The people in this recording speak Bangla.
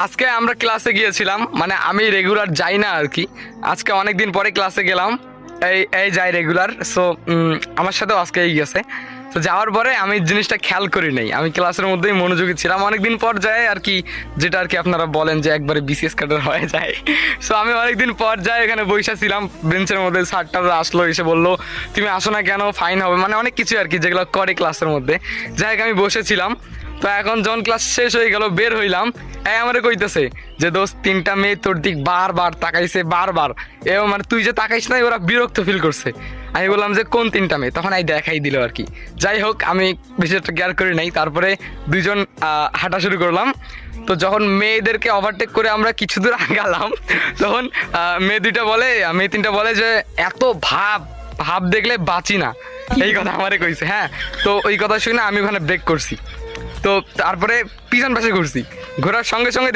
আজকে আমরা ক্লাসে গিয়েছিলাম, মানে আমি রেগুলার যাই না আর কি। আজকে অনেক দিন পরে ক্লাসে গেলাম, এই এই যাই রেগুলার। সো আমার সাথেও আজকে এই গেছে। তো যাওয়ার পরে আমি জিনিসটা খেয়াল করি নাই, আমি ক্লাসের মধ্যেই মনোযোগী ছিলাম। অনেকদিন পর যায় আর কি, যেটা আর কি আপনারা বলেন যে একবারে বিসিএস ক্যাডার হয়ে যায়। সো আমি অনেকদিন পর যাই, এখানে বসে ছিলাম বেঞ্চের মধ্যে। স্যারটা আসলো, এসে বললো তুমি আসো না কেন, ফাইন হবে, মানে অনেক কিছু আর কি যেগুলো করে ক্লাসের মধ্যে। যাই হোক আমি বসেছিলাম। তো এখন যখন ক্লাস শেষ হয়ে গেল, বের হইলাম, আমারে কইতেছে যে দোস্ত তিনটা মেয়ে তোর দিক বারবার তাকাইছে, বারবার। মানে তুই যে তাকাইস নাই, ওরা বিরক্ত ফিল করছে। আমি বললাম যে কোন তিনটা মেয়ে, তখন দেখাই দিল আর কি। যাই হোক আমি বেশি একটা কেয়ার করি নাই। তারপরে দুইজন হাঁটা শুরু করলাম। তো যখন মেয়েদেরকে ওভারটেক করে আমরা কিছু দূর আগালাম, তখন মেয়ে তিনটা বলে যে এত ভাব ভাব দেখলে বাঁচি না, এই কথা আমারে কইছে। হ্যাঁ, তো ওই কথা শুনে আমি ওখানে ব্রেক করছি। তো তারপরে পিছন পাশে ঘুরছি, ঘোরার সঙ্গে সঙ্গে